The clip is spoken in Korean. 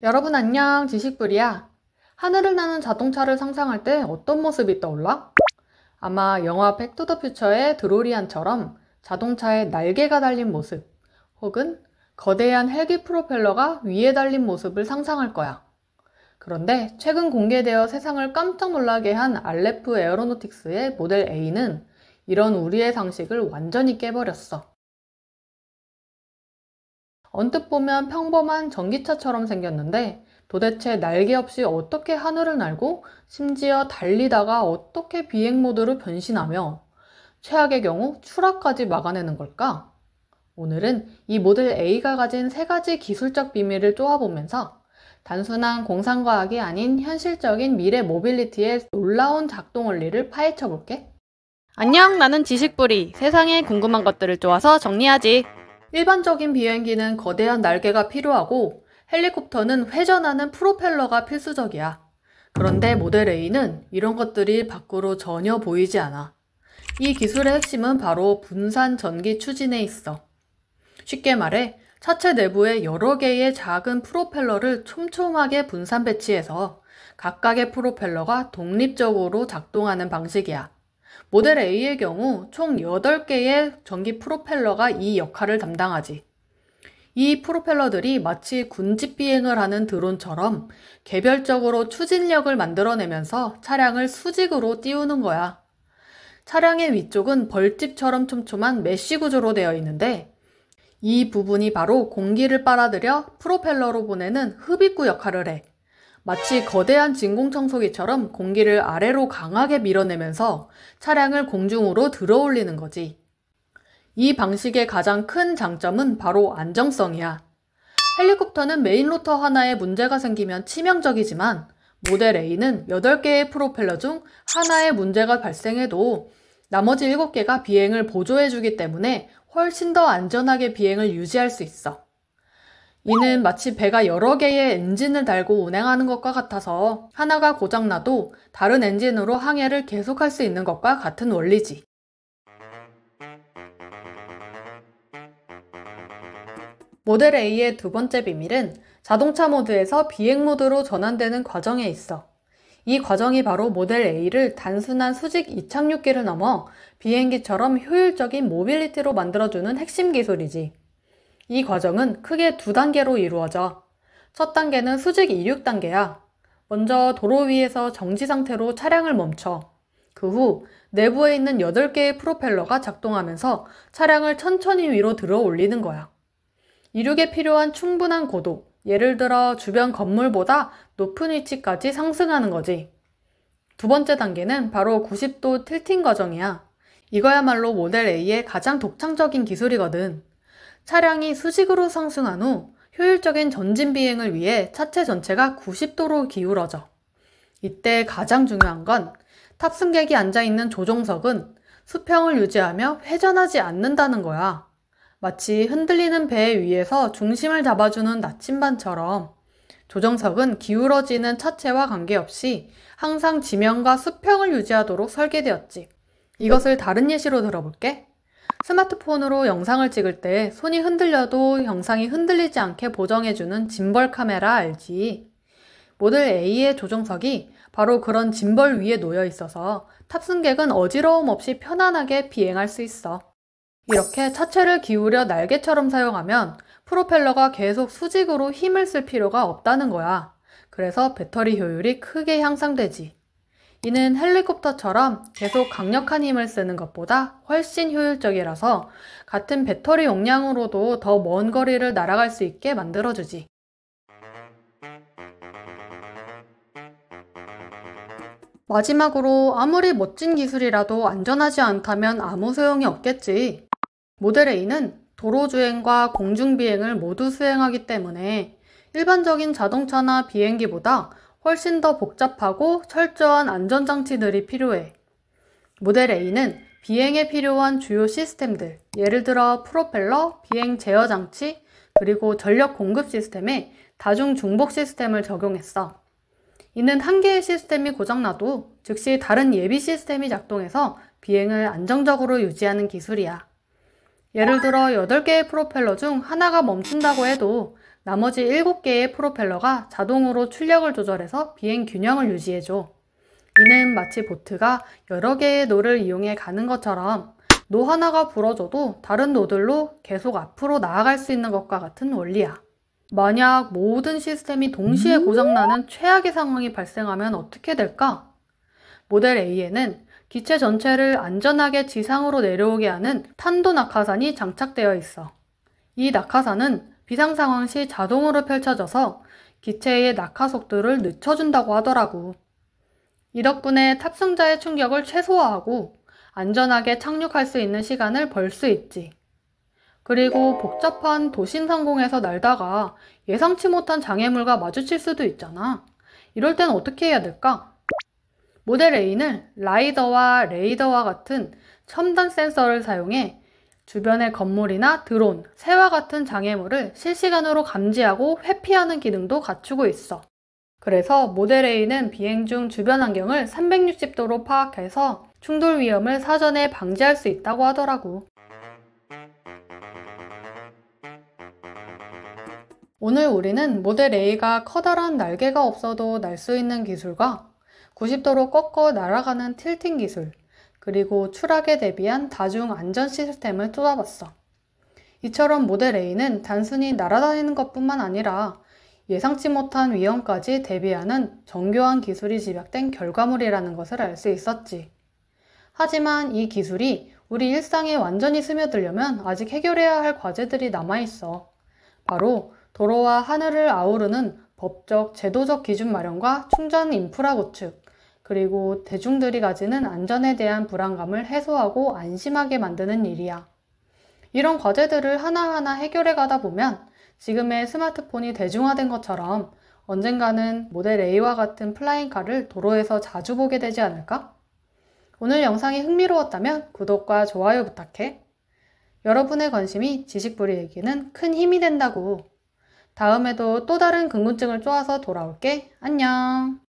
여러분 안녕, 지식불이야. 하늘을 나는 자동차를 상상할 때 어떤 모습이 떠올라? 아마 영화 백 투 더 퓨처의 드로리안처럼 자동차에 날개가 달린 모습, 혹은 거대한 헬기 프로펠러가 위에 달린 모습을 상상할 거야. 그런데 최근 공개되어 세상을 깜짝 놀라게 한 알레프 에어로노틱스의 모델 A는 이런 우리의 상식을 완전히 깨버렸어. 언뜻 보면 평범한 전기차처럼 생겼는데 도대체 날개 없이 어떻게 하늘을 날고 심지어 달리다가 어떻게 비행 모드로 변신하며 최악의 경우 추락까지 막아내는 걸까? 오늘은 이 모델 A가 가진 세 가지 기술적 비밀을 쪼아보면서 단순한 공상과학이 아닌 현실적인 미래 모빌리티의 놀라운 작동 원리를 파헤쳐 볼게. 안녕, 나는 지식뿌리. 세상에 궁금한 것들을 쪼아서 정리하지. 일반적인 비행기는 거대한 날개가 필요하고 헬리콥터는 회전하는 프로펠러가 필수적이야. 그런데 모델 A는 이런 것들이 밖으로 전혀 보이지 않아. 이 기술의 핵심은 바로 분산 전기 추진에 있어. 쉽게 말해 차체 내부에 여러 개의 작은 프로펠러를 촘촘하게 분산 배치해서 각각의 프로펠러가 독립적으로 작동하는 방식이야. 모델 A의 경우 총 8개의 전기 프로펠러가 이 역할을 담당하지. 이 프로펠러들이 마치 군집 비행을 하는 드론처럼 개별적으로 추진력을 만들어내면서 차량을 수직으로 띄우는 거야. 차량의 위쪽은 벌집처럼 촘촘한 메쉬 구조로 되어 있는데 이 부분이 바로 공기를 빨아들여 프로펠러로 보내는 흡입구 역할을 해. 마치 거대한 진공청소기처럼 공기를 아래로 강하게 밀어내면서 차량을 공중으로 들어올리는 거지. 이 방식의 가장 큰 장점은 바로 안정성이야. 헬리콥터는 메인 로터 하나에 문제가 생기면 치명적이지만 모델 A는 8개의 프로펠러 중 하나의 문제가 발생해도 나머지 7개가 비행을 보조해주기 때문에 훨씬 더 안전하게 비행을 유지할 수 있어. 이는 마치 배가 여러 개의 엔진을 달고 운행하는 것과 같아서 하나가 고장나도 다른 엔진으로 항해를 계속할 수 있는 것과 같은 원리지. 모델 A의 두 번째 비밀은 자동차 모드에서 비행 모드로 전환되는 과정에 있어. 이 과정이 바로 모델 A를 단순한 수직 이착륙기를 넘어 비행기처럼 효율적인 모빌리티로 만들어주는 핵심 기술이지. 이 과정은 크게 두 단계로 이루어져. 첫 단계는 수직 이륙 단계야. 먼저 도로 위에서 정지 상태로 차량을 멈춰. 그 후 내부에 있는 8개의 프로펠러가 작동하면서 차량을 천천히 위로 들어 올리는 거야. 이륙에 필요한 충분한 고도, 예를 들어 주변 건물보다 높은 위치까지 상승하는 거지. 두 번째 단계는 바로 90도 틸팅 과정이야. 이거야말로 모델 A의 가장 독창적인 기술이거든. 차량이 수직으로 상승한 후 효율적인 전진 비행을 위해 차체 전체가 90도로 기울어져. 이때 가장 중요한 건 탑승객이 앉아있는 조종석은 수평을 유지하며 회전하지 않는다는 거야. 마치 흔들리는 배 위에서 중심을 잡아주는 나침반처럼 조종석은 기울어지는 차체와 관계없이 항상 지면과 수평을 유지하도록 설계되었지. 이것을 다른 예시로 들어볼게. 스마트폰으로 영상을 찍을 때 손이 흔들려도 영상이 흔들리지 않게 보정해주는 짐벌 카메라 알지? 모델 A의 조종석이 바로 그런 짐벌 위에 놓여 있어서 탑승객은 어지러움 없이 편안하게 비행할 수 있어. 이렇게 차체를 기울여 날개처럼 사용하면 프로펠러가 계속 수직으로 힘을 쓸 필요가 없다는 거야. 그래서 배터리 효율이 크게 향상되지. 이는 헬리콥터처럼 계속 강력한 힘을 쓰는 것보다 훨씬 효율적이라서 같은 배터리 용량으로도 더 먼 거리를 날아갈 수 있게 만들어주지. 마지막으로 아무리 멋진 기술이라도 안전하지 않다면 아무 소용이 없겠지. 모델 A는 도로주행과 공중비행을 모두 수행하기 때문에 일반적인 자동차나 비행기보다 훨씬 더 복잡하고 철저한 안전장치들이 필요해. 모델 A는 비행에 필요한 주요 시스템들, 예를 들어 프로펠러, 비행 제어 장치, 그리고 전력 공급 시스템에 다중 중복 시스템을 적용했어. 이는 한 개의 시스템이 고장나도 즉시 다른 예비 시스템이 작동해서 비행을 안정적으로 유지하는 기술이야. 예를 들어 8개의 프로펠러 중 하나가 멈춘다고 해도 나머지 7개의 프로펠러가 자동으로 출력을 조절해서 비행 균형을 유지해줘. 이는 마치 보트가 여러 개의 노를 이용해 가는 것처럼 노 하나가 부러져도 다른 노들로 계속 앞으로 나아갈 수 있는 것과 같은 원리야. 만약 모든 시스템이 동시에 고장나는 최악의 상황이 발생하면 어떻게 될까? 모델 A에는 기체 전체를 안전하게 지상으로 내려오게 하는 탄도 낙하산이 장착되어 있어. 이 낙하산은 비상 상황 시 자동으로 펼쳐져서 기체의 낙하 속도를 늦춰준다고 하더라고. 이 덕분에 탑승자의 충격을 최소화하고 안전하게 착륙할 수 있는 시간을 벌 수 있지. 그리고 복잡한 도심 상공에서 날다가 예상치 못한 장애물과 마주칠 수도 있잖아. 이럴 땐 어떻게 해야 될까? 모델 A는 라이더와 레이더와 같은 첨단 센서를 사용해 주변의 건물이나 드론, 새와 같은 장애물을 실시간으로 감지하고 회피하는 기능도 갖추고 있어. 그래서 모델 A는 비행 중 주변 환경을 360도로 파악해서 충돌 위험을 사전에 방지할 수 있다고 하더라고. 오늘 우리는 모델 A가 커다란 날개가 없어도 날 수 있는 기술과 90도로 꺾어 날아가는 틸팅 기술, 그리고 추락에 대비한 다중 안전 시스템을 쏟아봤어. 이처럼 모델 A는 단순히 날아다니는 것뿐만 아니라 예상치 못한 위험까지 대비하는 정교한 기술이 집약된 결과물이라는 것을 알 수 있었지. 하지만 이 기술이 우리 일상에 완전히 스며들려면 아직 해결해야 할 과제들이 남아있어. 바로 도로와 하늘을 아우르는 법적, 제도적 기준 마련과 충전 인프라 구축, 그리고 대중들이 가지는 안전에 대한 불안감을 해소하고 안심하게 만드는 일이야. 이런 과제들을 하나하나 해결해 가다 보면 지금의 스마트폰이 대중화된 것처럼 언젠가는 모델 A와 같은 플라잉카를 도로에서 자주 보게 되지 않을까? 오늘 영상이 흥미로웠다면 구독과 좋아요 부탁해. 여러분의 관심이 지식뿌리에게는 큰 힘이 된다고. 다음에도 또 다른 궁금증을 쪼아서 돌아올게. 안녕.